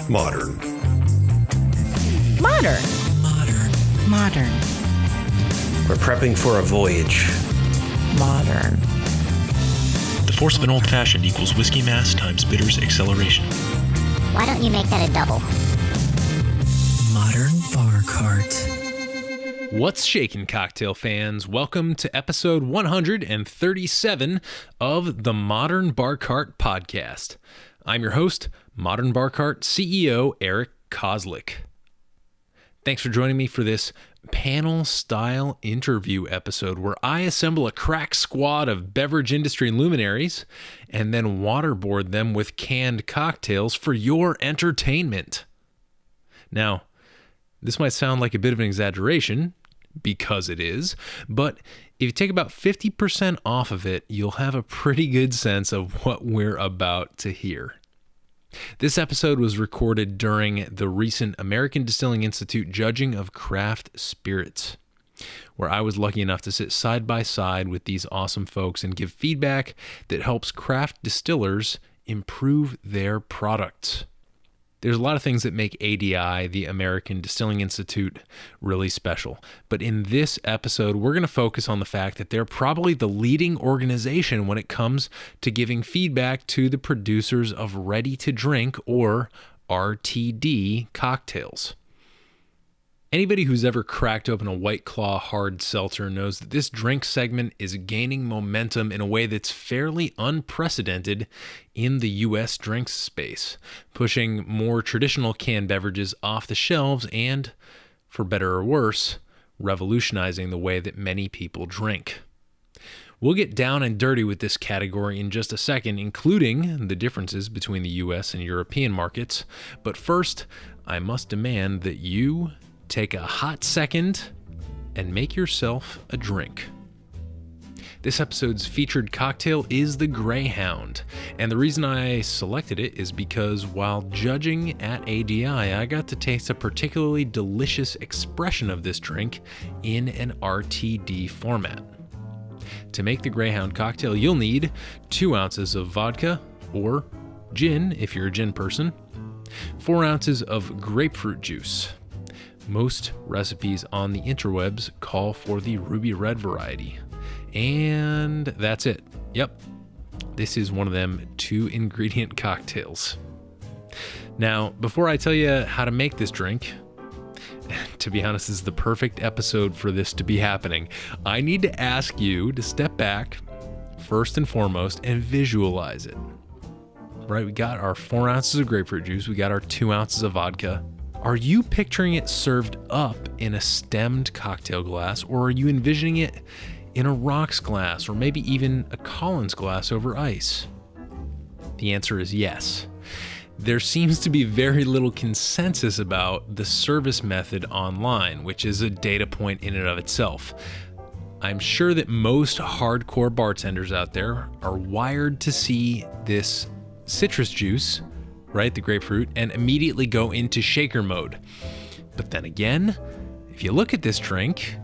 Modern. Modern. Modern. Modern. We're prepping for a voyage. Modern. The force of an old-fashioned equals whiskey mass times bitters acceleration. Why don't you make that a double? Modern bar cart. What's shaking, cocktail fans? Welcome to episode 137 of the Modern Bar Cart podcast. I'm your host, Modern Bar Cart CEO Eric Kozlik. Thanks for joining me for this panel-style interview episode where I assemble a crack squad of beverage industry luminaries and then waterboard them with canned cocktails for your entertainment. Now, this might sound like a bit of an exaggeration, because it is, but if you take about 50% off of it, you'll have a pretty good sense of what we're about to hear. This episode was recorded during the recent American Distilling Institute judging of craft spirits, where I was lucky enough to sit side by side with these awesome folks and give feedback that helps craft distillers improve their products. There's a lot of things that make ADI, the American Distilling Institute, really special. But in this episode, we're going to focus on the fact that they're probably the leading organization when it comes to giving feedback to the producers of ready-to-drink, or RTD, cocktails. Anybody who's ever cracked open a White Claw hard seltzer knows that this drink segment is gaining momentum in a way that's fairly unprecedented in the U.S. drinks space, pushing more traditional canned beverages off the shelves and, for better or worse, revolutionizing the way that many people drink. We'll get down and dirty with this category in just a second, including the differences between the U.S. and European markets. But first, I must demand that you take a hot second and make yourself a drink. This episode's featured cocktail is the Greyhound, and the reason I selected it is because while judging at ADI, I got to taste a particularly delicious expression of this drink in an RTD format. To make the Greyhound cocktail, you'll need 2 ounces of vodka, or gin if you're a gin person, 4 ounces of grapefruit juice. Most recipes on the interwebs call for the ruby red variety. And that's it. Yep, this is one of them 2-ingredient cocktails. Now, before I tell you how to make this drink, to be honest, this is the perfect episode for this to be happening. I need to ask you to step back, first and foremost, and visualize it. Right, we got our 4 ounces of grapefruit juice, we got our 2 ounces of vodka. Are you picturing it served up in a stemmed cocktail glass, or are you envisioning it in a rocks glass, or maybe even a Collins glass over ice? The answer is yes. There seems to be very little consensus about the service method online, which is a data point in and of itself. I'm sure that most hardcore bartenders out there are wired to see this citrus juice, right, the grapefruit, and immediately go into shaker mode. But then again, if you look at this drink,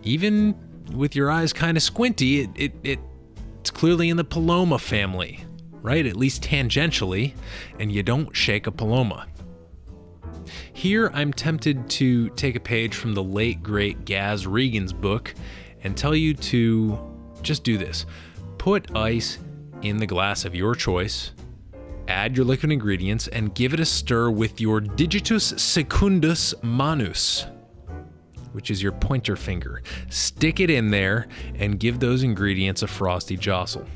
even with your eyes kind of squinty, it's clearly in the Paloma family, right? At least tangentially, and you don't shake a Paloma. Here, I'm tempted to take a page from the late, great Gaz Regan's book and tell you to just do this. Put ice in the glass of your choice, add your liquid ingredients, and give it a stir with your digitus secundus manus, which is your pointer finger. Stick it in there and give those ingredients a frosty jostle.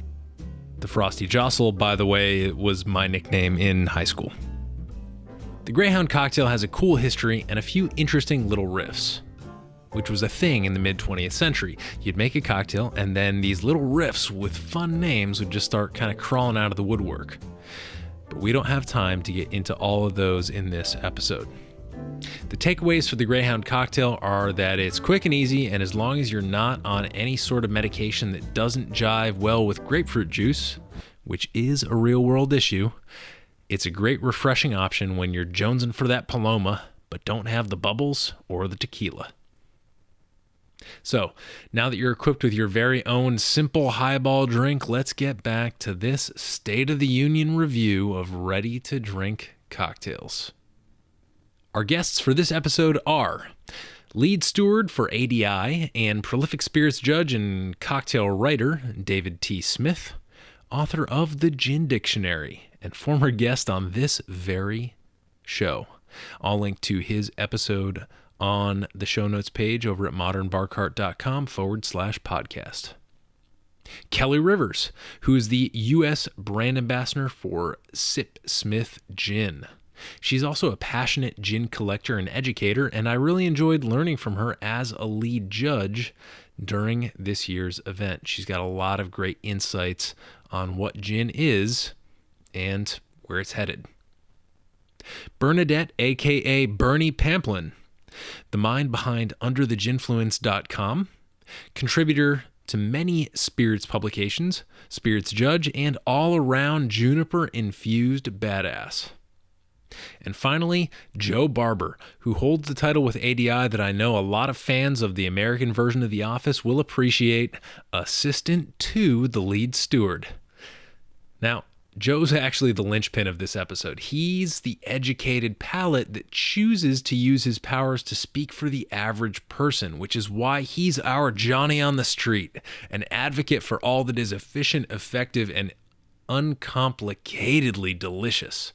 The frosty jostle, by the way, was my nickname in high school. The Greyhound cocktail has a cool history and a few interesting little riffs, which was a thing in the mid-20th century. You'd make a cocktail, and then these little riffs with fun names would just start kind of crawling out of the woodwork. But we don't have time to get into all of those in this episode. The takeaways for the Greyhound cocktail are that it's quick and easy, and as long as you're not on any sort of medication that doesn't jive well with grapefruit juice, which is a real-world issue, it's a great refreshing option when you're jonesing for that Paloma, but don't have the bubbles or the tequila. So, now that you're equipped with your very own simple highball drink, let's get back to this State of the Union review of ready-to-drink cocktails. Our guests for this episode are Lead Steward for ADI and prolific spirits judge and cocktail writer David T. Smith, author of the Gin Dictionary and former guest on this very show. I'll link to his episode on the show notes page over at modernbarcart.com/podcast. Keli Rivers, who is the U.S. brand ambassador for Sipsmith Gin. She's also a passionate gin collector and educator, and I really enjoyed learning from her as a lead judge during this year's event. She's got a lot of great insights on what gin is and where it's headed. Bernadette, aka Bernie Pamplin, the mind behind UnderTheGinfluence.com, contributor to many spirits publications, spirits judge, and all-around juniper-infused badass. And finally, Joe Barber, who holds the title with ADI that I know a lot of fans of the American version of The Office will appreciate, assistant to the lead steward. Now, Joe's actually the linchpin of this episode. He's the educated palate that chooses to use his powers to speak for the average person, which is why he's our Johnny on the street, an advocate for all that is efficient, effective, and uncomplicatedly delicious.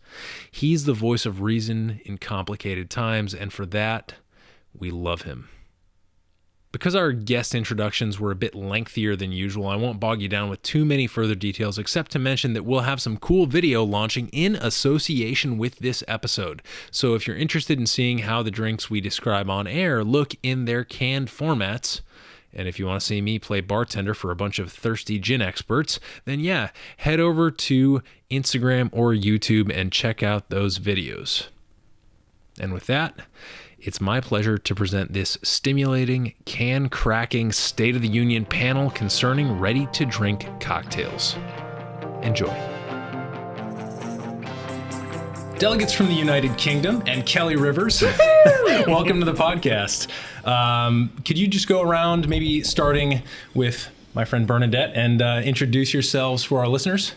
He's the voice of reason in complicated times, and for that, we love him. Because our guest introductions were a bit lengthier than usual, I won't bog you down with too many further details, except to mention that we'll have some cool video launching in association with this episode. So if you're interested in seeing how the drinks we describe on air look in their canned formats, and if you want to see me play bartender for a bunch of thirsty gin experts, then yeah, head over to Instagram or YouTube and check out those videos. And with that, it's my pleasure to present this stimulating, can-cracking State of the Union panel concerning ready-to-drink cocktails. Enjoy. Delegates from the United Kingdom and Keli Rivers, welcome to the podcast. Could you just go around, maybe starting with my friend Bernadette, and introduce yourselves for our listeners?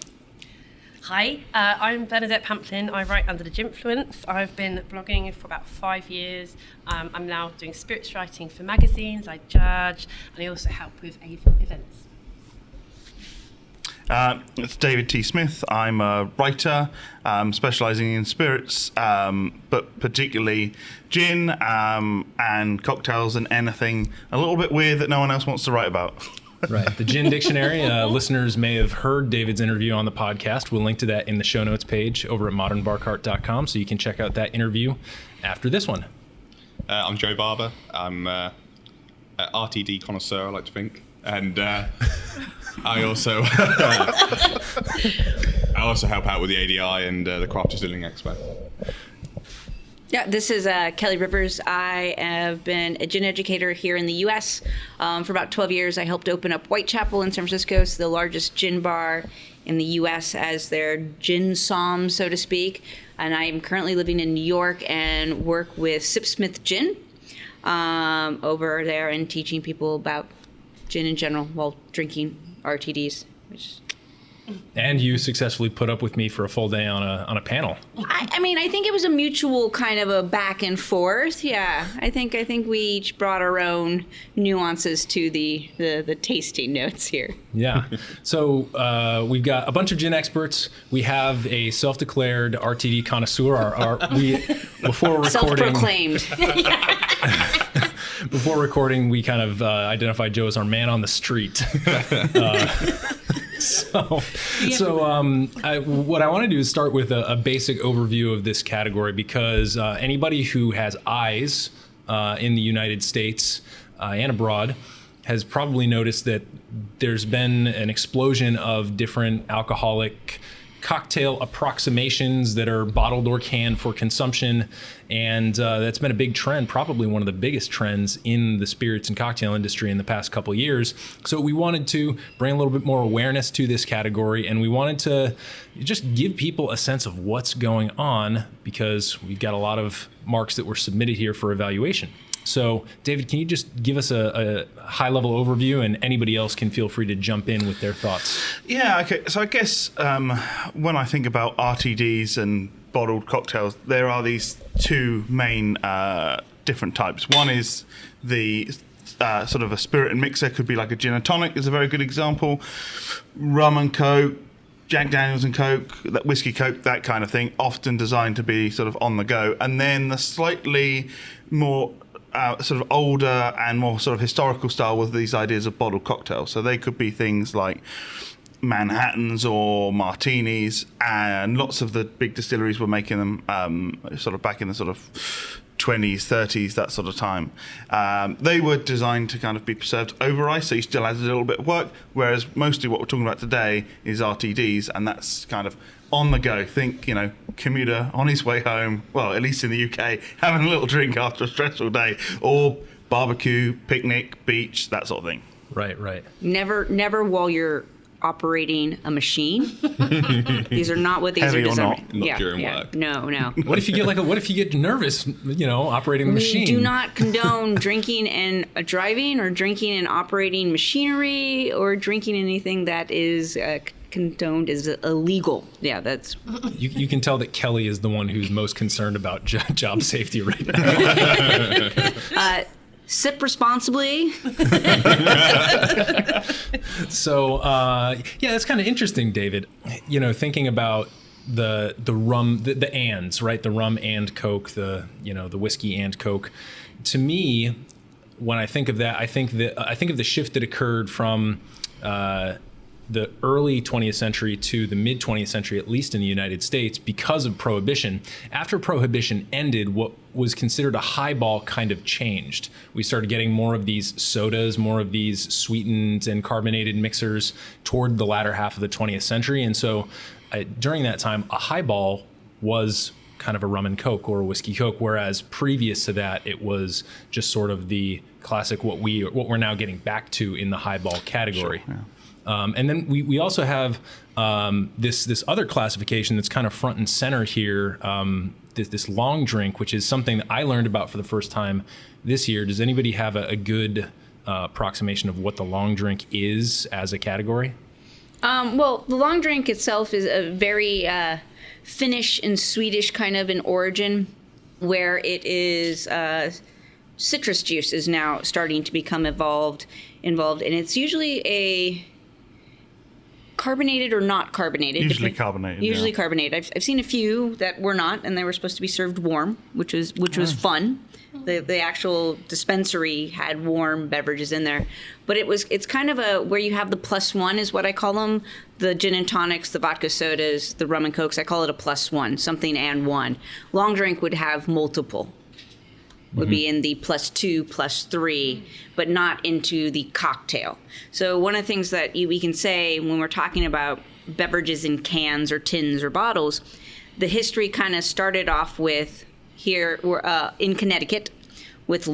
Hi, I'm Bernadette Pamplin. I write under the Ginfluence. I've been blogging for about 5 years. I'm now doing spirits writing for magazines. I judge, and I also help with events. It's David T. Smith. I'm a writer specialising in spirits, but particularly gin and cocktails and anything a little bit weird that no one else wants to write about. Right. The Gin Dictionary. Listeners may have heard David's interview on the podcast. We'll link to that in the show notes page over at modernbarcart.com, so you can check out that interview after this one. I'm Joe Barber. I'm an RTD connoisseur, I like to think. And I also help out with the ADI and the Craft Distilling Expo. Yeah, this is Keli Rivers. I have been a gin educator here in the U.S. For about 12 years. I helped open up Whitechapel in San Francisco, so the largest gin bar in the U.S. as their gin som, so to speak. And I am currently living in New York and work with Sipsmith Gin over there and teaching people about gin in general while drinking RTDs, which... And you successfully put up with me for a full day on a panel. I mean, I think it was a mutual kind of a back and forth. Yeah, I think we each brought our own nuances to the tasting notes here. Yeah. So we've got a bunch of gin experts. We have a self-declared RTD connoisseur. Before recording, self-proclaimed. Before recording, we kind of identified Joe as our man on the street. What I want to do is start with a basic overview of this category, because anybody who has eyes in the United States and abroad has probably noticed that there's been an explosion of different alcoholic cocktail approximations that are bottled or canned for consumption, and that's been a big trend, probably one of the biggest trends in the spirits and cocktail industry in the past couple of years. So we wanted to bring a little bit more awareness to this category, and we wanted to just give people a sense of what's going on, because we've got a lot of marks that were submitted here for evaluation. So, David, can you just give us a high-level overview, and anybody else can feel free to jump in with their thoughts? Yeah, okay. So I guess when I think about RTDs and bottled cocktails, there are these two main different types. One is the sort of a spirit and mixer, could be like a gin and tonic is a very good example. Rum and Coke, Jack Daniels and Coke, that whiskey Coke, that kind of thing, often designed to be sort of on the go. And then the slightly more sort of older and more sort of historical style with these ideas of bottled cocktails. So they could be things like Manhattans or martinis, and lots of the big distilleries were making them sort of back in the sort of 20s, 30s, that sort of time. They were designed to kind of be served over ice, so you still had a little bit of work, whereas mostly what we're talking about today is RTDs, and that's kind of on the go. Think, commuter on his way home, well, at least in the UK, having a little drink after a stressful day, or barbecue, picnic, beach, that sort of thing. Right. Never while you're operating a machine. These are not what these Heavy are or designed. not during work. No. What if you get nervous, operating the machine? We do not condone drinking and driving, or drinking and operating machinery, or drinking anything that is condoned as illegal. Yeah, that's. You can tell that Keli is the one who's most concerned about job safety right now. Sip responsibly. So, that's kind of interesting, David. Thinking about the rum, the ands, right? The rum and Coke, the whiskey and Coke. To me, when I think of that, I think of the shift that occurred from the early 20th century to the mid 20th century, at least in the United States, because of Prohibition. After Prohibition ended, what was considered a highball kind of changed. We started getting more of these sodas, more of these sweetened and carbonated mixers toward the latter half of the 20th century. And so during that time, a highball was kind of a rum and Coke or a whiskey Coke, whereas previous to that, it was just sort of the classic, what we're now getting back to in the highball category. Sure, yeah. And then we also have this other classification that's kind of front and center here, this long drink, which is something that I learned about for the first time this year. Does anybody have a good approximation of what the long drink is as a category? Well, the long drink itself is a very Finnish and Swedish kind of an origin, where it is citrus juice is now starting to become involved, and it's usually a carbonated or not carbonated. Usually carbonated. Usually carbonated. I've seen a few that were not, and they were supposed to be served warm, which was fun. The actual dispensary had warm beverages in there, but it's kind of where you have the +1 is what I call them. The gin and tonics, the vodka sodas, the rum and cokes. I call it a +1, something and one. Long drink would have multiple. Would be in the +2, +3, but not into the cocktail. So one of the things that we can say when we're talking about beverages in cans or tins or bottles, the history kind of started off with here in Connecticut with the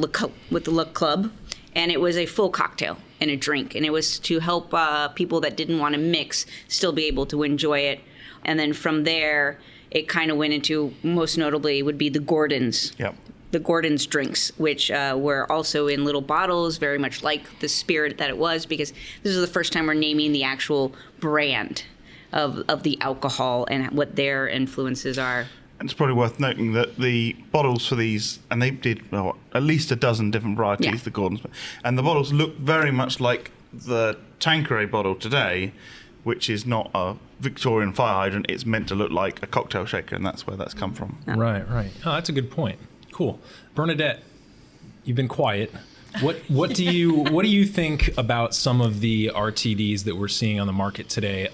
Le Club, and it was a full cocktail and a drink, and it was to help people that didn't want to mix still be able to enjoy it. And then from there, it kind of went into, most notably, would be the Gordon's. Yep. The Gordon's drinks, which were also in little bottles, very much like the spirit that it was, because this is the first time we're naming the actual brand of the alcohol and what their influences are. And it's probably worth noting that the bottles for these, and they did at least a dozen different varieties, the Gordon's, and the bottles look very much like the Tanqueray bottle today, which is not a Victorian fire hydrant. It's meant to look like a cocktail shaker, and that's where that's come from. Right. Oh, that's a good point. Cool. Bernadette, you've been quiet. What do you think about some of the RTDs that we're seeing on the market today?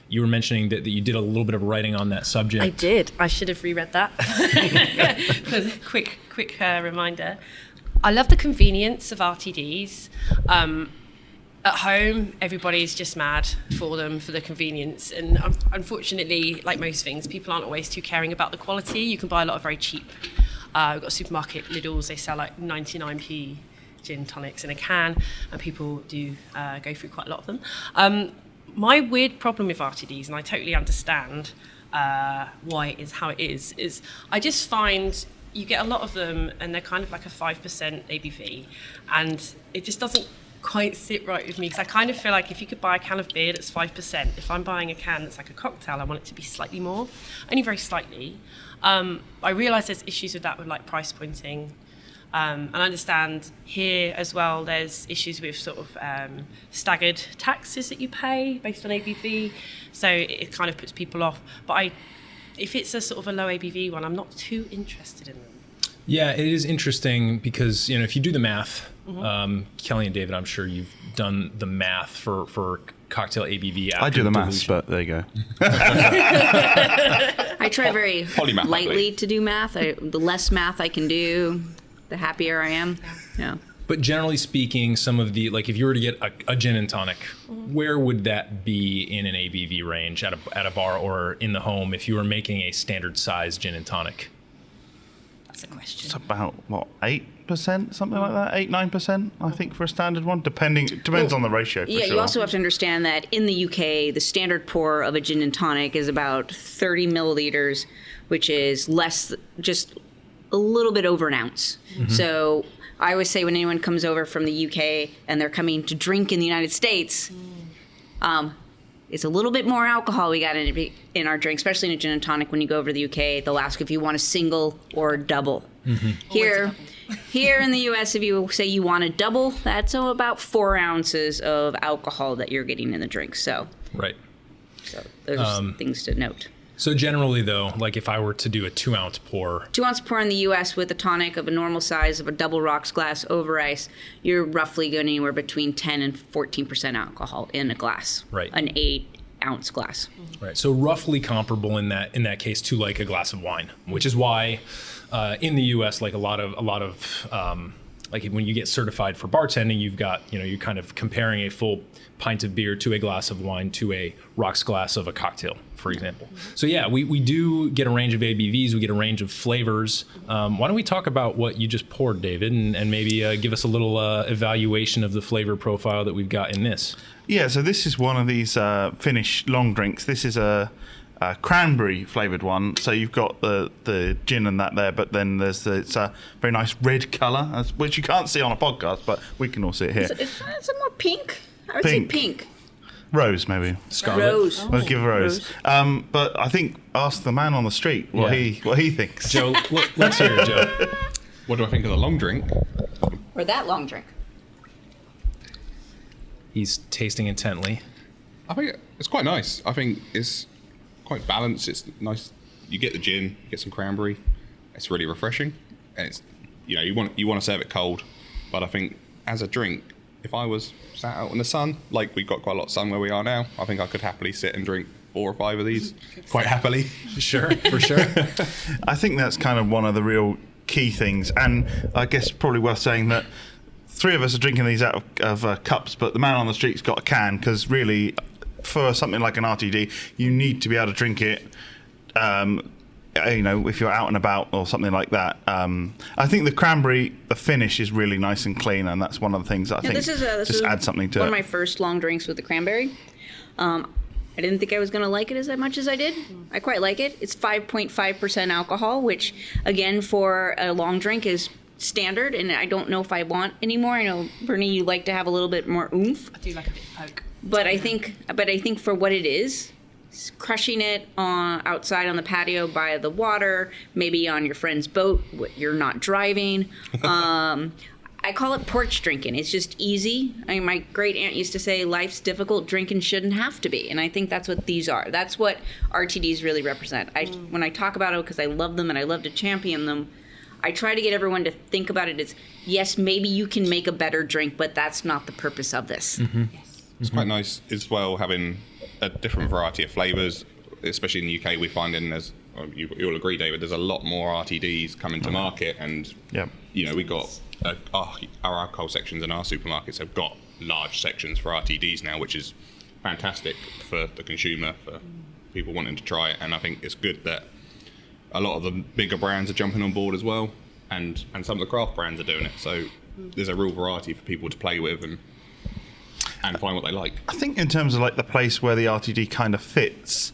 You were mentioning that you did a little bit of writing on that subject. I did. I should have reread that. quick reminder. I love the convenience of RTDs. At home, everybody's just mad for them, for the convenience. And unfortunately, like most things, people aren't always too caring about the quality. You can buy a lot of very cheap. We've got a supermarket, Lidl's, they sell like 99p gin tonics in a can, and people do go through quite a lot of them. My weird problem with RTDs, and I totally understand why it is how it is I just find you get a lot of them and they're kind of like a 5% ABV, and it just doesn't quite sit right with me, because I kind of feel like if you could buy a can of beer that's 5%, if I'm buying a can that's like a cocktail, I want it to be slightly more, only very slightly. I realise there's issues with that with like price pointing. And I understand here as well there's issues with sort of staggered taxes that you pay based on ABV, so it kind of puts people off. But if it's a sort of a low ABV one, I'm not too interested in them. Yeah, it is interesting because, if you do the math, Kelly and David, I'm sure you've done the math for cocktail ABV. I do the maths, but there you go. I try very Polymath, lightly to do math. The less math I can do, the happier I am. Yeah. But generally speaking, some of the, like if you were to get a gin and tonic, where would that be in an ABV range at a bar or in the home if you were making a standard size gin and tonic? That's a question. It's about, 8%, something like that? 8-9%, I think, for a standard one. Depends on the ratio, for Yeah, sure. you also have to understand that in the UK, the standard pour of a gin and tonic is about 30 milliliters, which is just a little bit over an ounce. So I always say when anyone comes over from the UK and they're coming to drink in the United States, it's a little bit more alcohol we got in our drink, especially in a gin and tonic. When you go over to the UK, they'll ask if you want a single or a double. Here in the US, if you say you want a double, that's about 4 ounces of alcohol that you're getting in the drink. So, Right. so those are things to note. So generally, though, like if I were to do a 2-ounce pour, 2-ounce pour in the U.S. with a tonic of a normal size of a double rocks glass over ice, you're roughly going anywhere between 10 and 14% alcohol in a glass. Right. An 8-ounce glass. right? So roughly comparable in that case to like a glass of wine, which is why in the U.S. like a lot of like when you get certified for bartending, you've got, you're kind of comparing a full pint of beer to a glass of wine to a rocks glass of a cocktail, for example. So yeah, we do get a range of ABVs, we get a range of flavors. Why don't we talk about what you just poured, David, and maybe give us a little evaluation of the flavor profile that we've got in this. Yeah, so this is one of these Finnish long drinks. This is a cranberry flavoured one. So you've got the gin and that there, but then it's a very nice red colour, which you can't see on a podcast, but we can all see it here. It's a more pink. I would say pink. Rose, maybe. Scarlet. Rose. Let's give a rose. But I think ask the man on the street what he thinks. Joe, let's hear it, Joe. What do I think of the long drink? Or that long drink. He's tasting intently. I think it's quite nice. I think it's quite balanced. It's nice. You get the gin, you get some cranberry. It's really refreshing, and it's you want to serve it cold. But I think as a drink, if I was sat out in the sun, like we've got quite a lot of sun where we are now, I think I could happily sit and drink 4 or 5 of these quite happily. Sure, for sure. I think that's kind of one of the real key things, and I guess probably worth saying that 3 of us are drinking these out of cups, but the man on the street's got a can, because really, for something like an RTD, you need to be able to drink it, if you're out and about or something like that. I think the cranberry, the finish is really nice and clean, and that's one of the things that I think This is adds something to one it. of my first long drinks with the cranberry. I didn't think I was going to like it as much as I did. I quite like it. It's 5.5% alcohol, which, again, for a long drink is standard, and I don't know if I want any more. I know, Bernie, you like to have a little bit more oomph. I do like a bit of poke. But I think for what it is, crushing it outside on the patio by the water, maybe on your friend's boat, you're not driving. I call it porch drinking. It's just easy. My great aunt used to say, life's difficult, drinking shouldn't have to be. And I think that's what these are. That's what RTDs really represent. When I talk about it, because I love them and I love to champion them, I try to get everyone to think about it as, yes, maybe you can make a better drink, but that's not the purpose of this. Mm-hmm. Yes. It's quite nice as well having a different variety of flavours, especially in the UK. We're finding you'll agree, David, there's a lot more RTDs coming to market, and we got our alcohol sections in our supermarkets have got large sections for RTDs now, which is fantastic for the consumer, for people wanting to try it. And I think it's good that a lot of the bigger brands are jumping on board as well, and some of the craft brands are doing it. So there's a real variety for people to play with and find what they like. I think in terms of like the place where the RTD kind of fits,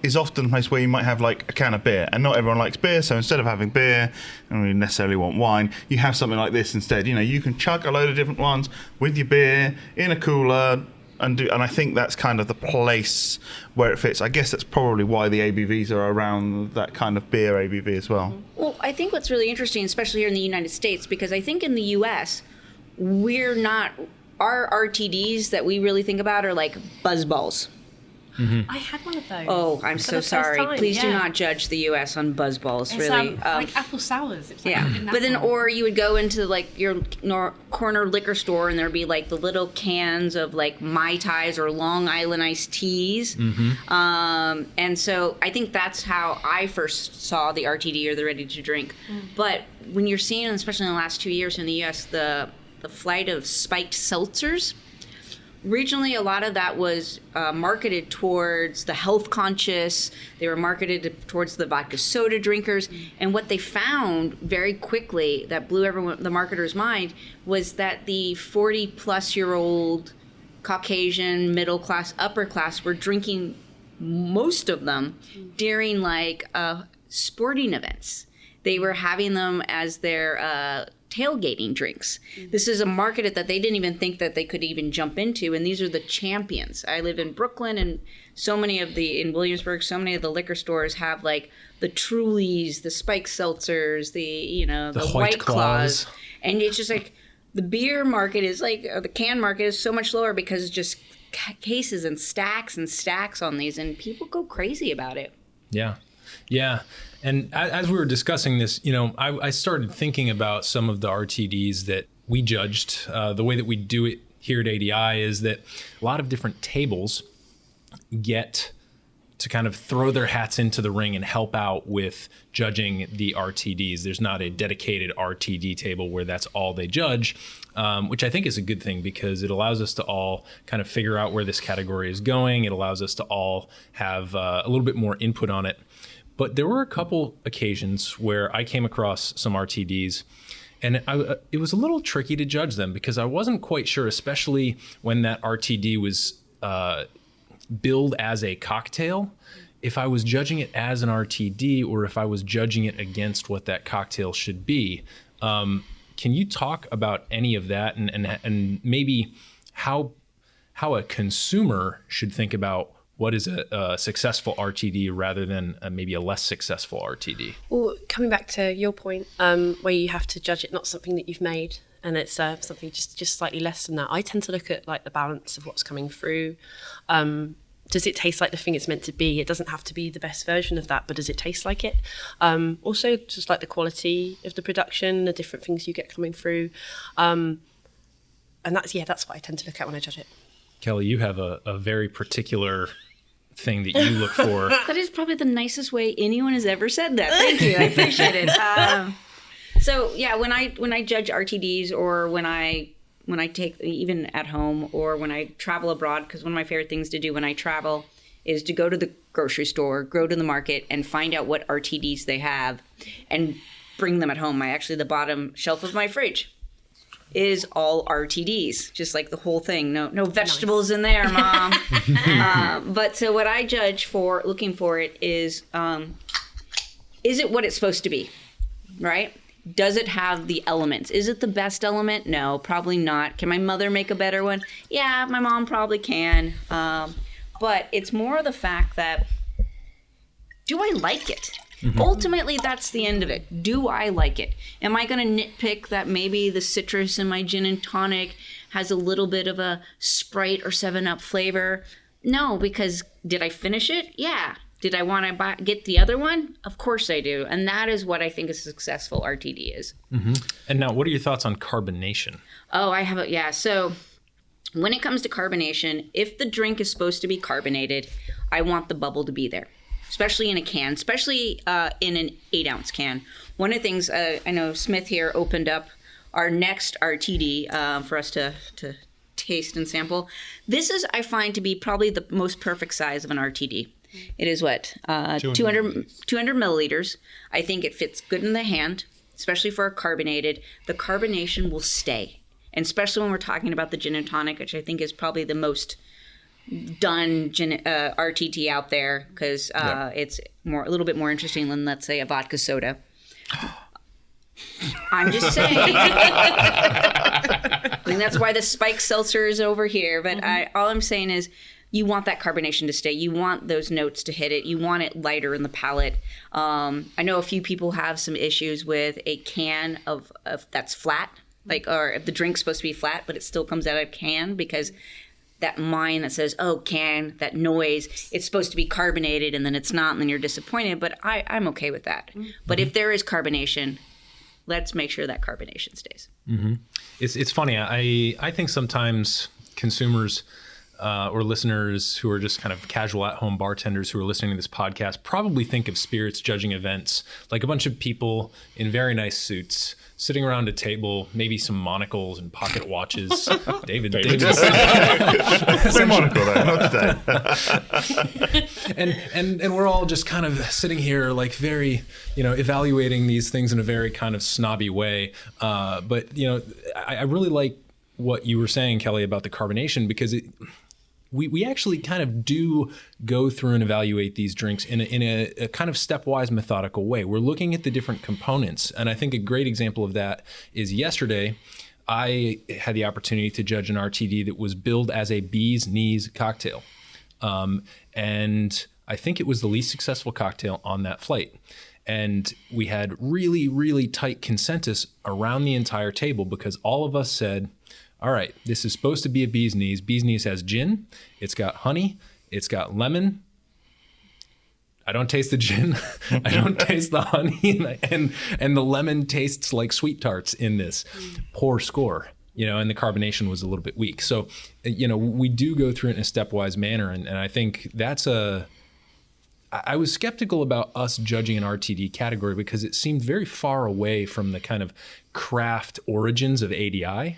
is often a place where you might have like a can of beer, and not everyone likes beer, so instead of having beer, and we necessarily want wine, you have something like this instead. You can chug a load of different ones with your beer in a cooler, and I think that's kind of the place where it fits. I guess that's probably why the ABVs are around that kind of beer ABV as well. Well, I think what's really interesting, especially here in the United States, because I think in the U.S., our RTDs that we really think about are like buzzballs. Mm-hmm. I had one of those. Oh, I'm so sorry. Please do not judge the U.S. on buzzballs. It's, really, like apple sours. It's like but then, or you would go into like your corner liquor store, and there'd be like the little cans of like Mai Tais or Long Island iced teas. Mm-hmm. And so I think that's how I first saw the RTD or the ready to drink. But when you're seeing, especially in the last 2 years in the U.S., the flight of spiked seltzers. Regionally, a lot of that was marketed towards the health conscious. They were marketed towards the vodka soda drinkers. And what they found very quickly that blew the marketer's mind was that the 40-plus-year-old Caucasian, middle class, upper class were drinking most of them during like sporting events. They were having them as their tailgating drinks. This is a market that they didn't even think that they could even jump into, and these are the champions. I live in Brooklyn, and in Williamsburg, so many of the liquor stores have like the Trulies, the Spike Seltzers, the White Claws, and it's just like the beer market is like, or the can market is so much lower because it's just cases and stacks on these, and people go crazy about it. Yeah. And as we were discussing this, I started thinking about some of the RTDs that we judged. The way that we do it here at ADI is that a lot of different tables get to kind of throw their hats into the ring and help out with judging the RTDs. There's not a dedicated RTD table where that's all they judge, which I think is a good thing because it allows us to all kind of figure out where this category is going. It allows us to all have a little bit more input on it. But there were a couple occasions where I came across some RTDs, and it was a little tricky to judge them because I wasn't quite sure, especially when that RTD was billed as a cocktail, if I was judging it as an RTD or if I was judging it against what that cocktail should be. Can you talk about any of that and maybe how a consumer should think about what is a successful RTD rather than maybe a less successful RTD? Well, coming back to your point, where you have to judge it not something that you've made, and it's something just slightly less than that. I tend to look at like the balance of what's coming through. Does it taste like the thing it's meant to be? It doesn't have to be the best version of that, but does it taste like it? Also, just like the quality of the production, the different things you get coming through. And that's what I tend to look at when I judge it. Keli, you have a very particular thing that you look for. That is probably the nicest way anyone has ever said that. Thank you. I appreciate it. So yeah, when I judge RTDs or when I take, even at home or when I travel abroad, because one of my favorite things to do when I travel is to go to the grocery store, go to the market and find out what RTDs they have and bring them at home. The bottom shelf of my fridge is all RTDs, just like the whole thing. No vegetables in there, Mom. But so what I judge for looking for it is it what it's supposed to be, right? Does it have the elements? Is it the best element? No, probably not. Can my mother make a better one? Yeah, my mom probably can. But it's more of the fact that, do I like it? Mm-hmm. Ultimately, that's the end of it. Do I like it? Am I going to nitpick that maybe the citrus in my gin and tonic has a little bit of a Sprite or 7-Up flavor? No, because did I finish it? Yeah. Did I want to get the other one? Of course I do. And that is what I think a successful RTD is. Mm-hmm. And now, what are your thoughts on carbonation? Oh, I have yeah. So when it comes to carbonation, if the drink is supposed to be carbonated, I want the bubble to be there. Especially in a can, especially in an 8-ounce can. One of the things, I know Smith here opened up our next RTD for us to taste and sample. This is, I find, to be probably the most perfect size of an RTD. It is 200 milliliters. I think it fits good in the hand, especially for a carbonated. The carbonation will stay. And especially when we're talking about the gin and tonic, which I think is probably the most done RTD out there because it's a little bit more interesting than, let's say, a vodka soda. I'm just saying. I think that's why the spike seltzer is over here. But all I'm saying is, you want that carbonation to stay. You want those notes to hit it. You want it lighter in the palate. I know a few people have some issues with a can of that's flat, or if the drink's supposed to be flat, but it still comes out of a can because that mind that says, oh, can, that noise, it's supposed to be carbonated and then it's not, and then you're disappointed. But I'm okay with that. Mm-hmm. But if there is carbonation, let's make sure that carbonation stays. Mm-hmm. It's funny. I think sometimes consumers or listeners who are just kind of casual at-home bartenders who are listening to this podcast probably think of spirits judging events like a bunch of people in very nice suits sitting around a table, maybe some monocles and pocket watches. David. Say monocle there, not today. and we're all just kind of sitting here like very, evaluating these things in a very kind of snobby way. But I really like what you were saying, Keli, about the carbonation, because we actually kind of do go through and evaluate these drinks in a kind of stepwise methodical way. We're looking at the different components. And I think a great example of that is yesterday, I had the opportunity to judge an RTD that was billed as a bee's knees cocktail. And I think it was the least successful cocktail on that flight. And we had really, really tight consensus around the entire table because all of us said, all right, this is supposed to be a bee's knees. Bee's knees has gin. It's got honey. It's got lemon. I don't taste the gin. I don't taste the honey. And the lemon tastes like sweet tarts in this. Poor score, and the carbonation was a little bit weak. So, we do go through it in a stepwise manner. And I think that's I was skeptical about us judging an RTD category because it seemed very far away from the kind of craft origins of ADI.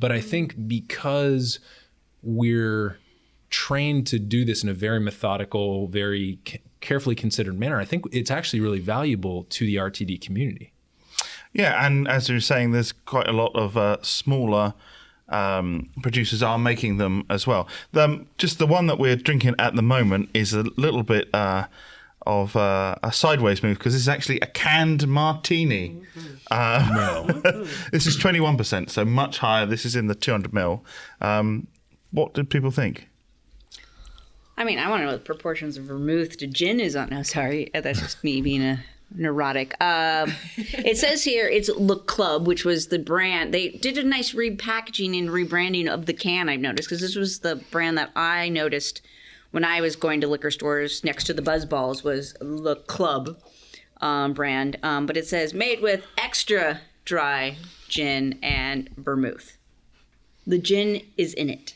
But I think because we're trained to do this in a very methodical, very carefully considered manner, I think it's actually really valuable to the RTD community. Yeah, and as you were saying, there's quite a lot of smaller producers are making them as well. Just the one that we're drinking at the moment is a little bit of a sideways move because this is actually a canned martini. This is 21%, so much higher. This is in the 200 ml. What did people think? I mean, I want to know the proportions of vermouth to gin is on. No, sorry, that's just me being a neurotic. It says here it's Le Club, which was the brand. They did a nice repackaging and rebranding of the can, I've noticed, because this was the brand that I noticed when I was going to liquor stores next to the Buzzballs was Le Club brand. But it says made with extra dry gin and vermouth. The gin is in it.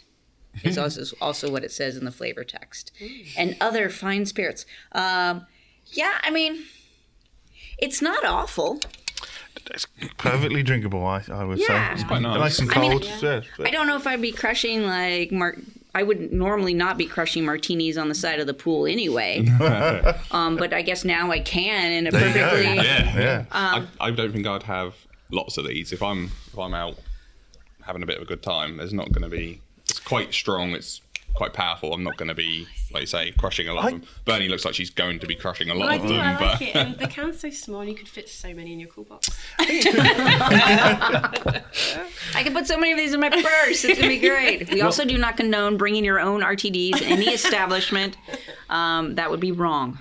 Is also what it says in the flavor text. And other fine spirits. I mean, it's not awful. It's perfectly drinkable, I would say. It's quite nice. Nice and cold. I don't know if I'd be crushing I would normally not be crushing martinis on the side of the pool anyway. But I guess now I can in a perfectly. Yeah. I don't think I'd have lots of these if I'm out having a bit of a good time. There's not going to be. It's quite strong. It's quite powerful. I'm not going to be, like you say, crushing a lot of them. Bernie looks like she's going to be crushing a lot of them. I like it. And the can's so small, you could fit so many in your cool box. I can put so many of these in my purse. It's going to be great. We also do not condone bringing your own RTDs in any establishment. That would be wrong.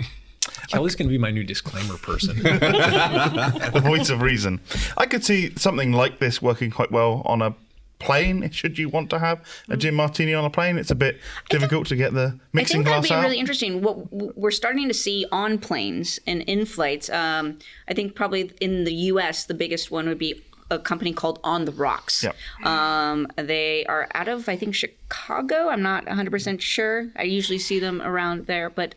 Keli's going to be my new disclaimer person. The voice of reason. I could see something like this working quite well on a plane. Should you want to have a gin martini on a plane, it's a bit difficult to get the mixing glass out. I think that'd be really interesting. What we're starting to see on planes and in flights, I think probably in the U.S. the biggest one would be a company called On the Rocks. Yep. They are out of, I think, Chicago. I'm not 100% sure. I usually see them around there. But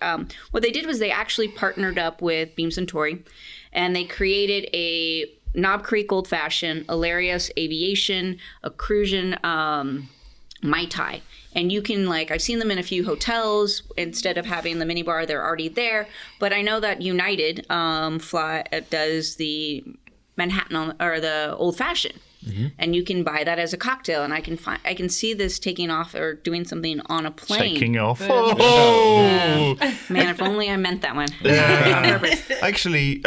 what they did was they actually partnered up with Beam Suntory, and they created a Knob Creek Old Fashioned, Hilarious Aviation, a Cruisin' Mai Tai. And you can, I've seen them in a few hotels. Instead of having the minibar, they're already there. But I know that United does the Manhattan or the Old Fashioned. and you can buy that as a cocktail. And I can see this taking off or doing something on a plane. Taking off. Oh, man! If only I meant that one. Actually,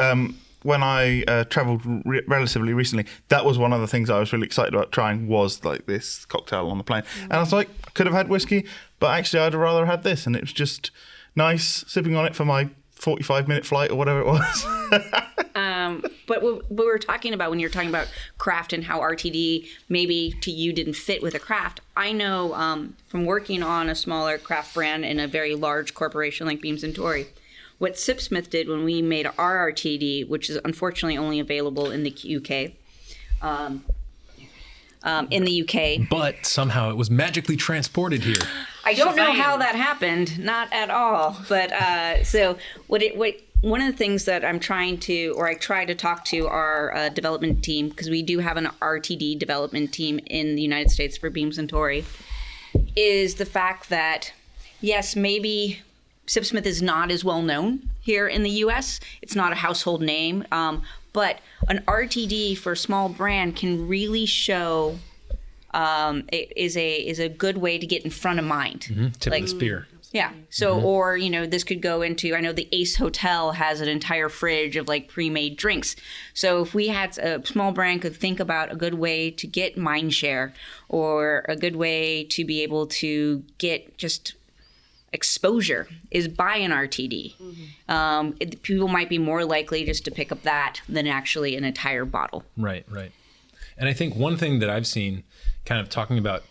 when I travelled relatively recently, that was one of the things I was really excited about trying, was like this cocktail on the plane. And I was like, I could have had whiskey, but actually I'd rather had this, and it was just nice sipping on it for my 45-minute flight or whatever it was. But what we were talking about when you're talking about craft and how RTD maybe to you didn't fit with a craft, I know from working on a smaller craft brand in a very large corporation like Beams & Torrey, what Sipsmith did when we made our RTD, which is unfortunately only available in the UK, But somehow it was magically transported here. I don't know how that happened, not at all. But so one of the things that I try to talk to our development team, because we do have an RTD development team in the United States for Beams & Torrey, is the fact that, yes, maybe Sipsmith is not as well known here in the U.S. It's not a household name, but an RTD for a small brand can really show it is a good way to get in front of mind. Tip of the spear. Yeah. So, or, this could go into, I know the Ace Hotel has an entire fridge of like pre-made drinks. So if we had a small brand could think about a good way to get mind share, or a good way to be able to get just exposure, is buy an RTD. People might be more likely just to pick up that than actually an entire bottle. Right. And I think one thing that I've seen, kind of talking about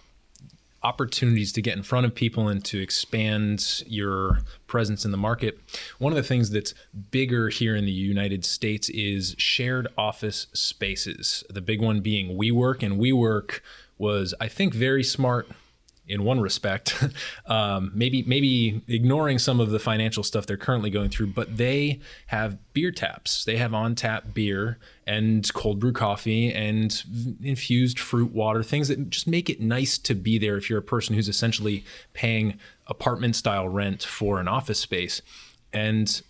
opportunities to get in front of people and to expand your presence in the market, one of the things that's bigger here in the United States is shared office spaces. The big one being WeWork, and WeWork was, I think, very smart in one respect, maybe ignoring some of the financial stuff they're currently going through, but they have beer taps. They have on-tap beer and cold brew coffee and infused fruit water, things that just make it nice to be there if you're a person who's essentially paying apartment-style rent for an office space. And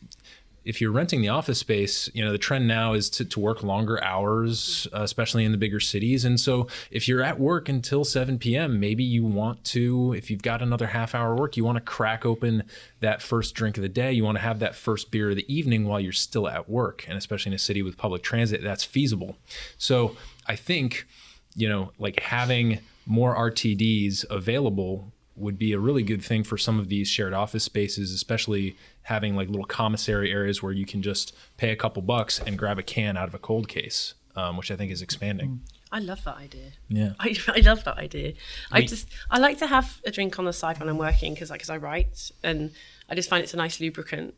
if you're renting the office space, the trend now is to work longer hours, especially in the bigger cities. And so if you're at work until 7 p.m., maybe you want to, if you've got another half hour work, you want to crack open that first drink of the day. You want to have that first beer of the evening while you're still at work. And especially in a city with public transit, that's feasible. So I think, like having more RTDs available would be a really good thing for some of these shared office spaces, especially having like little commissary areas where you can just pay a couple bucks and grab a can out of a cold case, which I think is expanding. I love that idea. Yeah, I love that idea. I like to have a drink on the side when I'm working because I write, and I just find it's a nice lubricant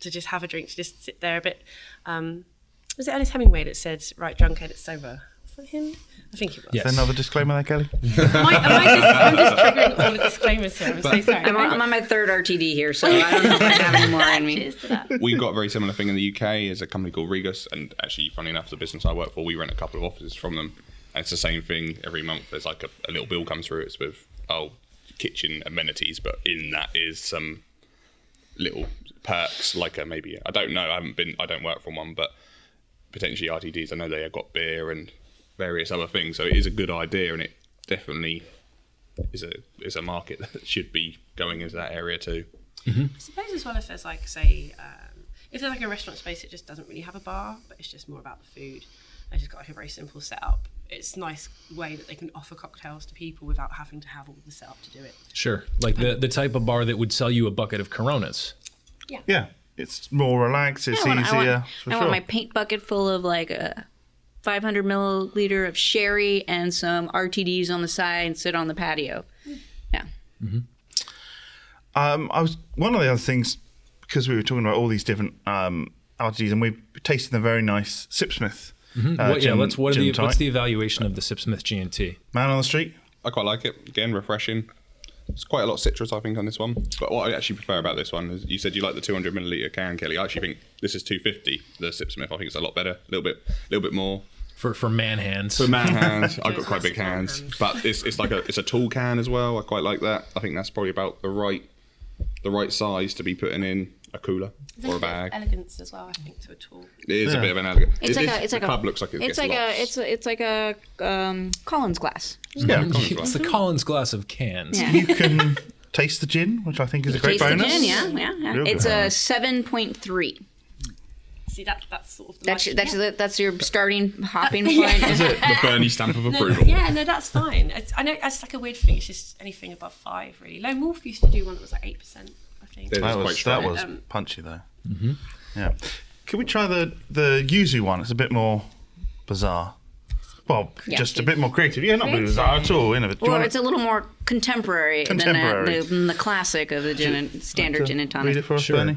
to just have a drink, to just sit there a bit. Was it Ernest Hemingway that said, "Right drunk, edit sober"? Was that him? I think it was. Yes. Is there another disclaimer there, Keli? I'm just triggering all the disclaimers here. I'm so sorry. I'm on my third RTD here, so I don't know if I have any more in me. Cheers to that. We've got a very similar thing in the UK. There's a company called Regus, and actually, funny enough, the business I work for, we rent a couple of offices from them. And it's the same thing every month. There's like a little bill comes through. It's with, kitchen amenities, but in that is some little perks, like maybe, I don't know, I don't work from one, but potentially RTDs. I know they have got beer and various other things, so it is a good idea, and it definitely is a market that should be going into that area too. I suppose as well, if there's like, say, if there's like a restaurant space that just doesn't really have a bar, but it's just more about the food, they just got like a very simple setup. It's a nice way that they can offer cocktails to people without having to have all the setup to do it. Sure, like the type of bar that would sell you a bucket of Coronas. Yeah, it's more relaxed, it's easier. I want my paint bucket full of like a 500 milliliter of sherry and some RTDs on the side and sit on the patio. Yeah. One of the other things, because we were talking about all these different RTDs, and we tasted the very nice Sipsmith. What's the evaluation of the Sipsmith G&T? Man on the street? I quite like it. Again, refreshing. It's quite a lot of citrus, I think, on this one. But what I actually prefer about this one is, you said you like the 200 milliliter can, Keli. I actually think this is 250. The Sipsmith, I think it's a lot better. A little bit more. For man hands. For man hands. I've got quite big hands. But it's like it's a tall can as well. I quite like that. I think that's probably about the right size to be putting in. a cooler or a bag. Elegance as well, I think, to a tool. It is a bit of an elegant. It's like the club looks like it gets lost. it's like a Collins glass. Yeah. It's the Collins glass of cans. Yeah. You can taste the gin, which I think is a great Taste the bonus. gin, yeah. Real It's good. a 7.3. See, that's sort of the That's your starting hopping point. The Bernie stamp of approval. No, that's fine. I know it's like a weird thing. It's just anything above 5, really. Lone Wolf used to do one that was like 8%, I think. It is quite That strong. was punchy though. Mm-hmm. Yeah. Can we try the yuzu one? It's a bit more bizarre. Well, just a bit more creative. Yeah, not bizarre at all. Innovative. Or it's a little more contemporary, than the classic of the standard gin and tonic. Read it for us, Sure. Bernie.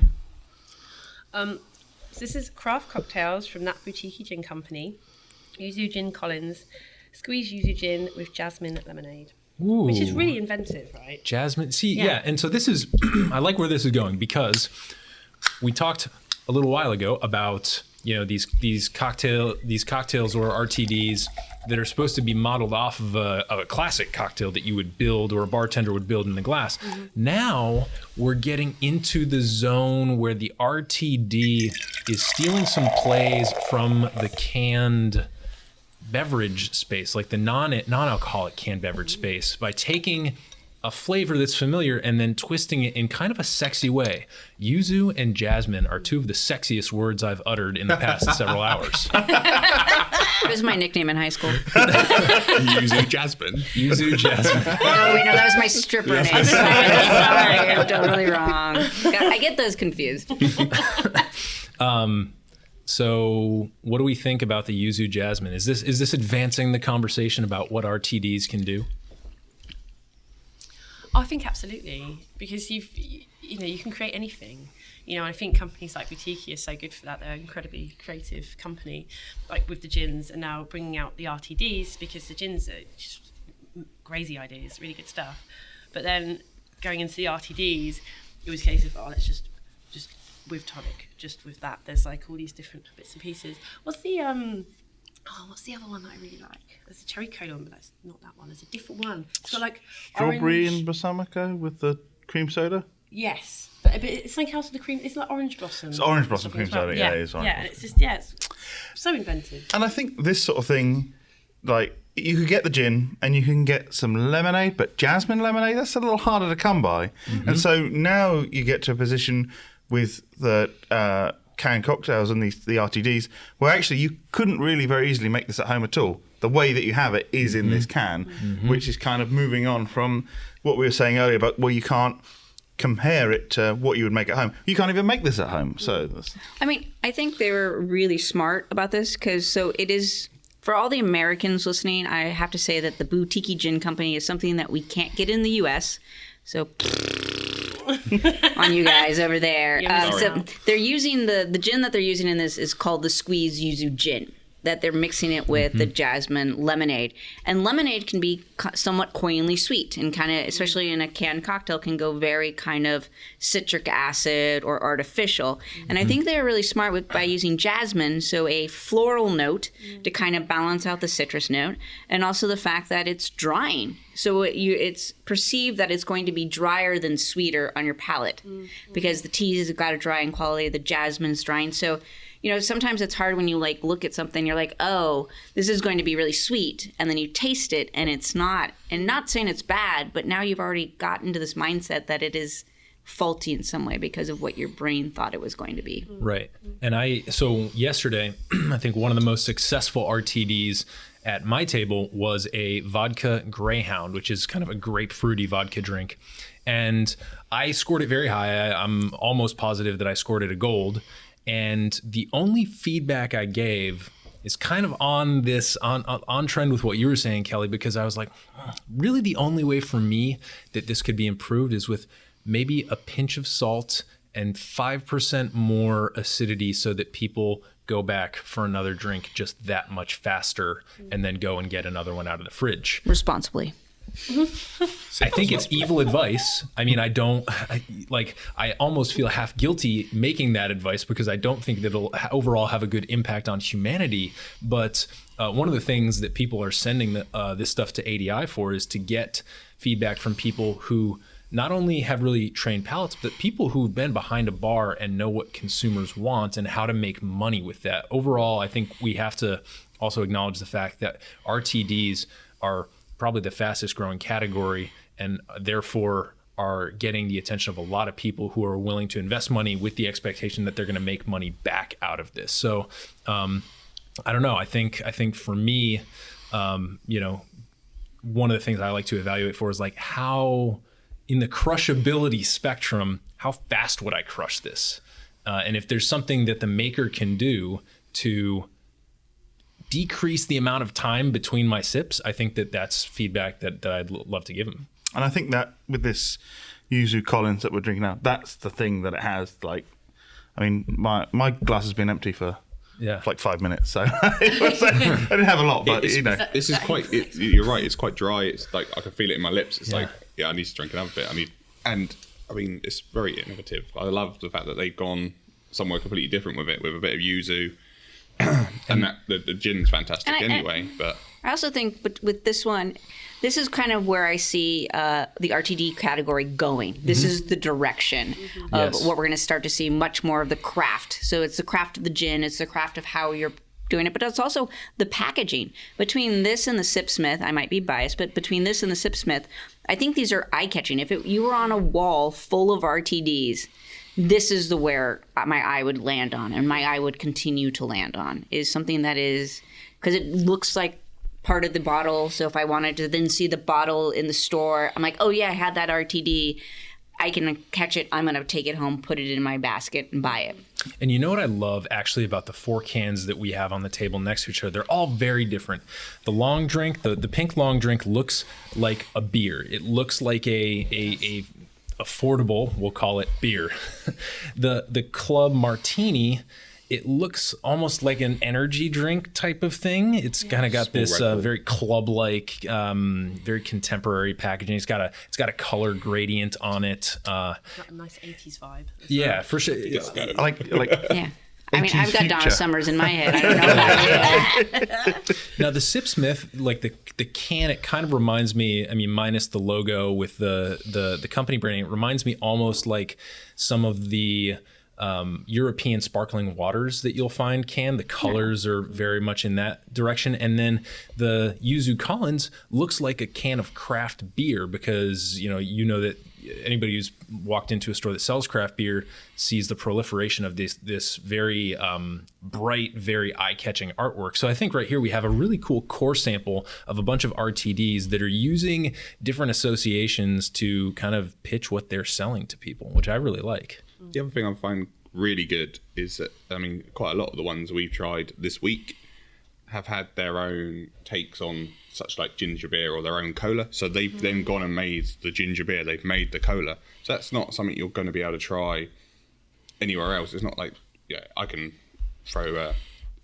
So this is craft cocktails from that boutique gin company. Yuzu Gin Collins. Squeeze yuzu gin with jasmine lemonade. Ooh. Which is really inventive, right? Jasmine. See, yeah. And so this is, I like where this is going because we talked a little while ago about, these cocktails or RTDs that are supposed to be modeled off of a classic cocktail that you would build or a bartender would build in the glass. Mm-hmm. Now we're getting into the zone where the RTD is stealing some plays from the canned beverage space, like the non-alcoholic canned beverage space, by taking a flavor that's familiar and then twisting it in kind of a sexy way. Yuzu and jasmine are two of the sexiest words I've uttered in the past several hours. That was my nickname in high school. Yuzu jasmine. Yuzu jasmine. Oh, wait, no, that was my stripper name. Sorry, I'm totally wrong. I get those confused. So what do we think about the yuzu jasmine? Is this advancing the conversation about what RTDs can do? I think absolutely, because you can create anything. I think companies like Boutique are so good for that. They're an incredibly creative company, like with the gins, and now bringing out the RTDs, because the gins are just crazy ideas, really good stuff. But then going into the RTDs, it was a case of, let's just with tonic, just with that. There's like all these different bits and pieces. What's the other one that I really like? There's a cherry cola one, but that's not that one. There's a different one. It's got like Strawberry orange. and balsamico with the cream soda. Yes, but it's something else with the cream. It's like orange blossom. It's orange blossom cream as well. soda. Yeah, it is orange. Yeah, and it's just it's so inventive. And I think this sort of thing, like, you could get the gin and you can get some lemonade, but jasmine lemonade, that's a little harder to come by. Mm-hmm. And so now you get to a position with the canned cocktails and the RTDs where actually you couldn't really very easily make this at home at all. The way that you have it is in this can, which is kind of moving on from what we were saying earlier about, well, you can't compare it to what you would make at home. You can't even make this at home. So I think they were really smart about this, because it is, for all the Americans listening, I have to say that the Boutique Gin Company is something that we can't get in the U.S., so on you guys over there. So they're using the gin that they're using in this is called the Squeeze Yuzu Gin, that they're mixing it with the jasmine lemonade. And lemonade can be somewhat cloyingly sweet, and kind of, especially in a canned cocktail, can go very kind of citric acid or artificial. And I think they're really smart by using jasmine, so a floral note to kind of balance out the citrus note, and also the fact that it's drying. So it's perceived that it's going to be drier than sweeter on your palate, because the teas have got a drying quality, the jasmine's drying. So sometimes it's hard when you look at something, you're like, oh, this is going to be really sweet. And then you taste it and it's not. And not saying it's bad, but now you've already gotten into this mindset that it is faulty in some way because of what your brain thought it was going to be. Right. And so yesterday, I think one of the most successful RTDs at my table was a vodka Greyhound, which is kind of a grapefruity vodka drink. And I scored it very high. I'm almost positive that I scored it a gold. And the only feedback I gave is kind of on this, on trend with what you were saying, Keli, because I was like, really the only way for me that this could be improved is with maybe a pinch of salt and 5% more acidity, so that people go back for another drink just that much faster and then go and get another one out of the fridge. Responsibly. I think it's evil advice. I mean, I almost feel half guilty making that advice, because I don't think that it'll overall have a good impact on humanity. But one of the things that people are sending this stuff to ADI for is to get feedback from people who not only have really trained palates, but people who've been behind a bar and know what consumers want and how to make money with that. Overall, I think we have to also acknowledge the fact that RTDs are probably the fastest growing category, and therefore are getting the attention of a lot of people who are willing to invest money with the expectation that they're going to make money back out of this. So I don't know. I think for me, you know, one of the things I like to evaluate for is like how, in the crushability spectrum, how fast would I crush this? And if there's something that the maker can do to decrease the amount of time between my sips, I think that that's feedback that I'd love to give them. And I think that with this Yuzu Collins that we're drinking now, that's the thing that it has. Like, I mean, my glass has been empty for like 5 minutes, so I didn't have a lot, but you know, this is quite. You're right. It's quite dry. It's like I can feel it in my lips. It's like, I need to drink another bit. I mean, it's very innovative. I love the fact that they've gone somewhere completely different with it, with a bit of yuzu, and that the gin's fantastic anyway. But I also think with this one, this is kind of where I see the RTD category going. This is the direction of what we're going to start to see, much more of the craft. So it's the craft of the gin, it's the craft of how you're doing it, but it's also the packaging. Between this and the Sipsmith, I might be biased, but between this and the Sipsmith, I think these are eye-catching. If you were on a wall full of RTDs, this is where my eye would land on, and my eye would continue to land on, is something that is, because it looks like part of the bottle. So if I wanted to then see the bottle in the store, I'm like, oh yeah, I had that RTD. I can catch it. I'm going to take it home, put it in my basket, and buy it. And you know what I love actually about the 4 cans that we have on the table next to each other? They're all very different. The long drink, the pink long drink looks like a beer. It looks like a affordable, we'll call it, beer. The club martini, it looks almost like an energy drink type of thing. It's kind of got this very club-like, very contemporary packaging. It's got a color gradient on it. Got a nice 80s vibe. Yeah, for sure. I like yeah. I mean, I've got Donna Summers in my head. I don't know about you. Now, the Sipsmith, like the can, it kind of reminds me, I mean, minus the logo with the company branding, it reminds me almost like some of the European sparkling waters that you'll find can. The colors are very much in that direction. And then the Yuzu Collins looks like a can of craft beer, because you know that anybody who's walked into a store that sells craft beer sees the proliferation of this very bright, very eye-catching artwork. So I think right here we have a really cool core sample of a bunch of RTDs that are using different associations to kind of pitch what they're selling to people, which I really like. The other thing I find really good is that, I mean, quite a lot of the ones we've tried this week have had their own takes on such like ginger beer or their own cola. So they've then gone and made the ginger beer, they've made the cola. So that's not something you're going to be able to try anywhere else. It's not like, I can throw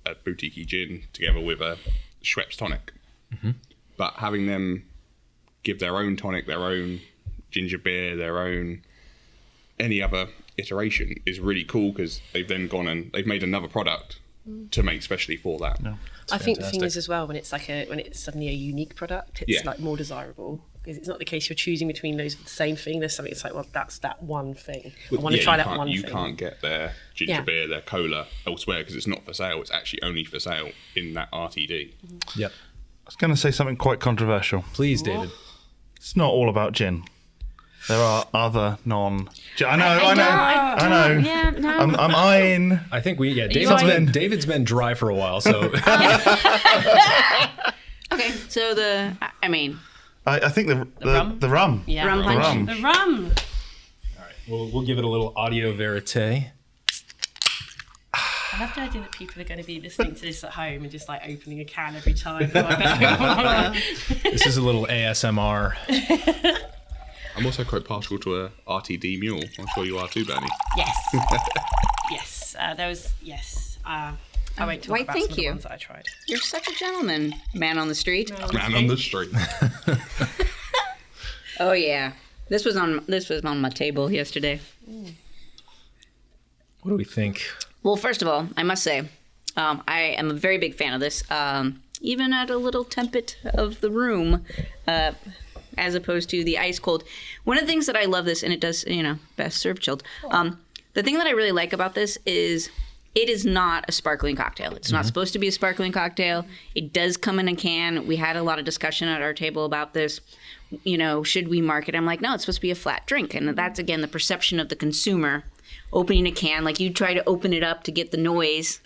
a boutique gin together with a Schweppes tonic. But having them give their own tonic, their own ginger beer, their own any other iteration is really cool, because they've then gone and they've made another product to make specially for that. I think the thing is as well, when it's suddenly a unique product, it's like more desirable, because it's not the case you're choosing between those of the same thing. There's something that's like, well, that's that one thing. I want to try that one thing. You can't get their ginger beer, their cola elsewhere, because it's not for sale. It's actually only for sale in that RTD. Yep. I was going to say something quite controversial. Please, David. It's not all about gin. There are other I know. Yeah, no. I'm eyeing. I think David's been dry for a while, so. Okay, so I think the rum. Yeah. Rum punch. The rum. All right, we'll give it a little audio verite. I love the idea that people are going to be listening to this at home and just like opening a can every time. This is a little ASMR. I'm also quite partial to a RTD mule. I'm sure you are too, Bernie. Yes. Yes. I won't talk about some of the ones that I tried. You're such a gentleman, man on the street. Man on the street. Oh yeah, this was on my table yesterday. What do we think? Well, first of all, I must say, I am a very big fan of this. Even at a little temperature of the room, as opposed to the ice cold. One of the things that I love this, and it does, best served chilled. The thing that I really like about this is it is not a sparkling cocktail. It's not supposed to be a sparkling cocktail. It does come in a can. We had a lot of discussion at our table about this. Should we market? I'm like, no, it's supposed to be a flat drink. And that's, again, the perception of the consumer opening a can. Like, you try to open it up to get the noise.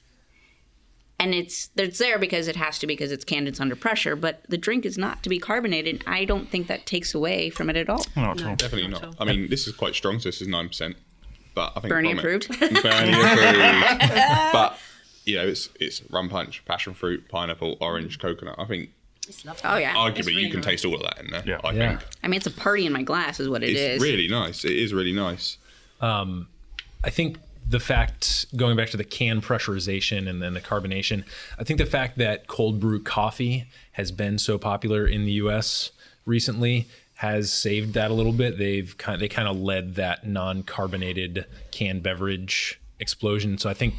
And it's there because it has to, because it's canned, it's under pressure. But the drink is not to be carbonated. I don't think that takes away from it at all. Not at all. Definitely not. I mean, this is quite strong, so this is 9%. But I think Bernie approved. Bernie approved. But it's rum punch, passion fruit, pineapple, orange, coconut. I think. It's lovely. Oh yeah. Arguably, really you can nice. taste all of that in there. Yeah. I think. I mean, it's a party in my glass, is what it is. It's really nice. It is really nice. I think the fact, going back to the can pressurization and then the carbonation, I think the fact that cold brew coffee has been so popular in the U.S. recently has saved that a little bit. They kind of led that non-carbonated canned beverage explosion. So I think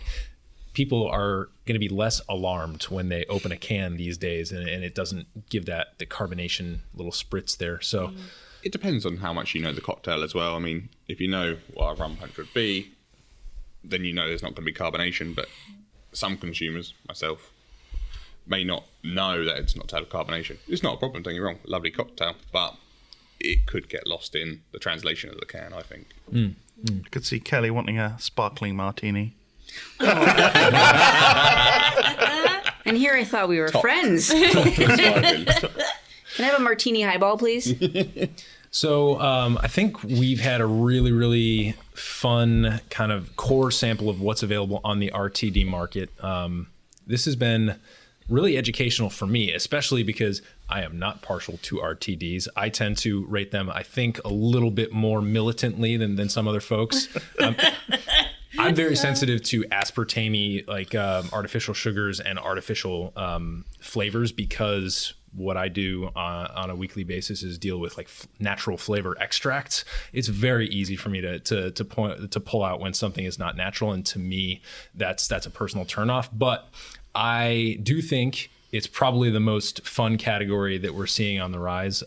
people are going to be less alarmed when they open a can these days, and it doesn't give the carbonation little spritz there. So it depends on how much you know the cocktail as well. I mean, if you know what a rum punch would be, then there's not going to be carbonation. But some consumers, myself, may not know that it's not to have carbonation. It's not a problem, don't get me wrong. Lovely cocktail, but it could get lost in the translation of the can, I think. I could see Kelly wanting a sparkling martini. And here I thought we were friends. Can I have a martini highball, please? So I think we've had a really, really fun kind of core sample of what's available on the RTD market. This has been really educational for me, especially because I am not partial to RTDs. I tend to rate them, I think, a little bit more militantly than some other folks. I'm very sensitive to aspartame, like artificial sugars and artificial flavors, because what I do on a weekly basis is deal with like natural flavor extracts. It's very easy for me to pull out when something is not natural, and to me, that's a personal turnoff. But I do think it's probably the most fun category that we're seeing on the rise.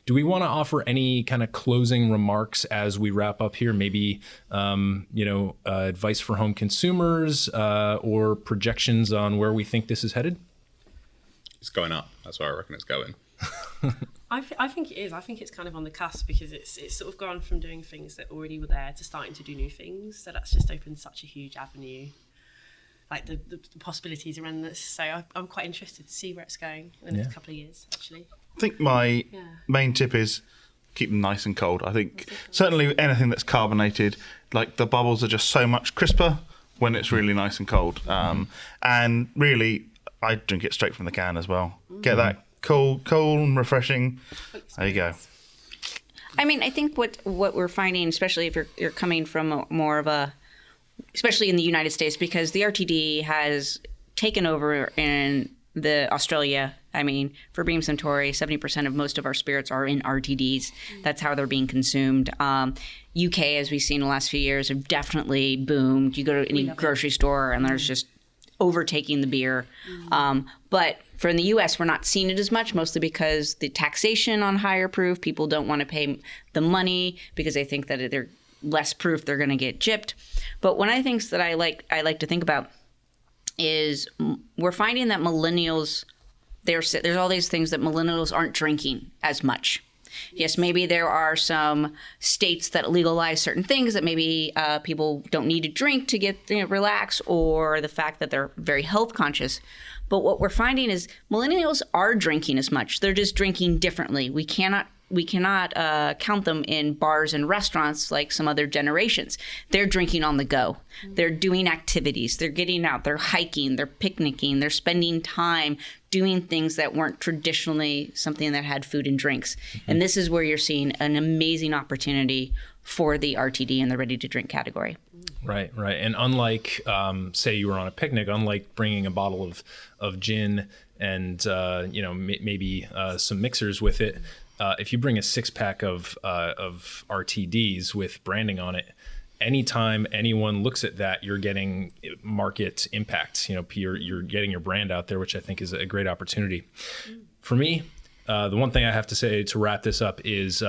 Do we want to offer any kind of closing remarks as we wrap up here? Maybe, advice for home consumers or projections on where we think this is headed? It's going up. That's where I reckon it's going. I think it is. I think it's kind of on the cusp, because it's sort of gone from doing things that already were there to starting to do new things. So that's just opened such a huge avenue. Like the possibilities around this. So I'm quite interested to see where it's going in the next couple of years, actually. I think my main tip is keep them nice and cold. I think certainly anything that's carbonated, like the bubbles are just so much crisper when it's really nice and cold. And really, I drink it straight from the can as well. Get that cool and refreshing. There you go. I mean, I think what we're finding, especially if you're coming from more of a, especially in the United States, because the RTD has taken over in the Australia. I mean, for Beam Suntory, 70% of most of our spirits are in RTDs. That's how they're being consumed. UK, as we've seen in the last few years, have definitely boomed. You go to any grocery store and there's just overtaking the beer. But for in the US, we're not seeing it as much, mostly because the taxation on higher proof, people don't want to pay the money because they think that they're less proof, they're going to get gypped. But one of the things that I like to think about is we're finding that millennials, there's all these things that millennials aren't drinking as much. Yes, maybe there are some states that legalize certain things that maybe people don't need to drink to get relax, or the fact that they're very health conscious. But what we're finding is millennials are drinking as much. They're just drinking differently. We cannot count them in bars and restaurants like some other generations. They're drinking on the go. They're doing activities. They're getting out. They're hiking. They're picnicking. They're spending time doing things that weren't traditionally something that had food and drinks. And this is where you're seeing an amazing opportunity for the RTD and the ready-to-drink category. Right. And unlike, say you were on a picnic, unlike bringing a bottle of gin and, maybe some mixers with it, if you bring a 6-pack of RTDs with branding on it, anytime anyone looks at that, you're getting market impact. You're getting your brand out there, which I think is a great opportunity. For me, The one thing I have to say to wrap this up is,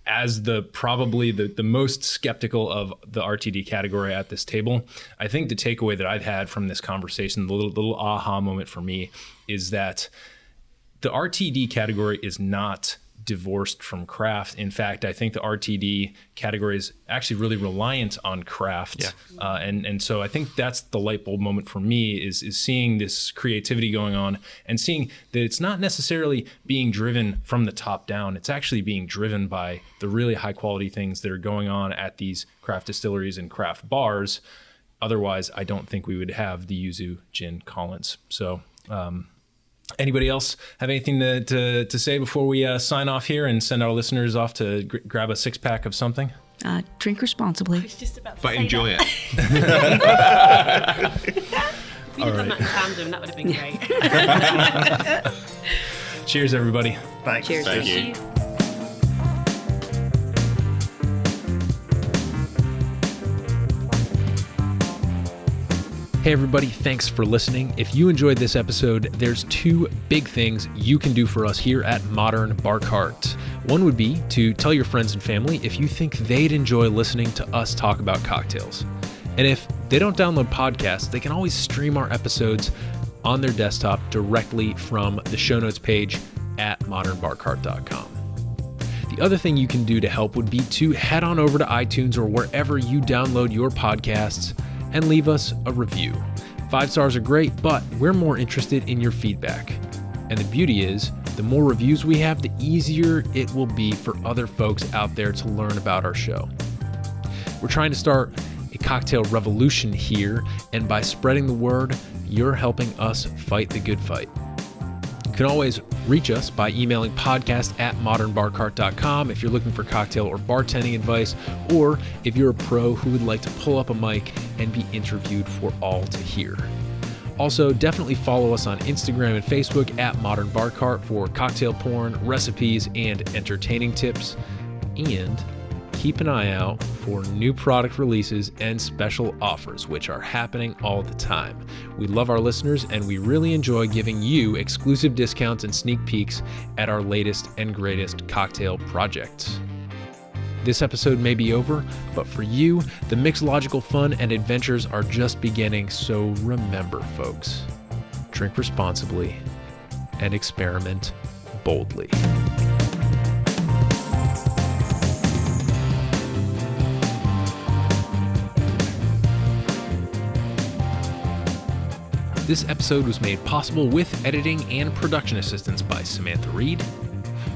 as probably the most skeptical of the RTD category at this table, I think the takeaway that I've had from this conversation, the little aha moment for me, is that the RTD category is not divorced from craft. In fact, I think the RTD category is actually really reliant on craft. Yeah. And so I think that's the light bulb moment for me is seeing this creativity going on and seeing that it's not necessarily being driven from the top down. It's actually being driven by the really high quality things that are going on at these craft distilleries and craft bars. Otherwise, I don't think we would have the Yuzu Gin Collins. So, anybody else have anything to say before we sign off here and send our listeners off to grab a 6-pack of something? Drink responsibly. I was just about to But say enjoy that. it. If we'd have done that in tandem, that would have been great. Cheers, everybody. Thanks. Cheers. Thank you. Hey everybody, thanks for listening. If you enjoyed this episode, there's 2 big things you can do for us here at Modern Bar Cart. One would be to tell your friends and family if you think they'd enjoy listening to us talk about cocktails. And if they don't download podcasts, they can always stream our episodes on their desktop directly from the show notes page at modernbarcart.com. The other thing you can do to help would be to head on over to iTunes or wherever you download your podcasts and leave us a review. 5 stars are great, but we're more interested in your feedback. And the beauty is, the more reviews we have, the easier it will be for other folks out there to learn about our show. We're trying to start a cocktail revolution here, and by spreading the word, you're helping us fight the good fight. You can always reach us by emailing podcast@modernbarcart.com if you're looking for cocktail or bartending advice, or if you're a pro who would like to pull up a mic and be interviewed for all to hear. Also, definitely follow us on Instagram and Facebook at Modern Bar Cart for cocktail porn, recipes, and entertaining tips. And keep an eye out for new product releases and special offers, which are happening all the time. We love our listeners, and we really enjoy giving you exclusive discounts and sneak peeks at our latest and greatest cocktail projects. This episode may be over, but for you, the mixological fun and adventures are just beginning, so remember, folks, drink responsibly and experiment boldly. This episode was made possible with editing and production assistance by Samantha Reed.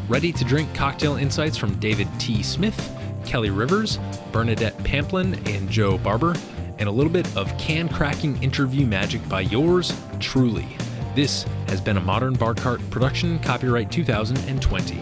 Ready to drink cocktail insights from David T. Smith, Keli Rivers, Bernadette Pamplin, and Joe Barber, and a little bit of can-cracking interview magic by yours truly. This has been a Modern Bar Cart production, copyright 2020.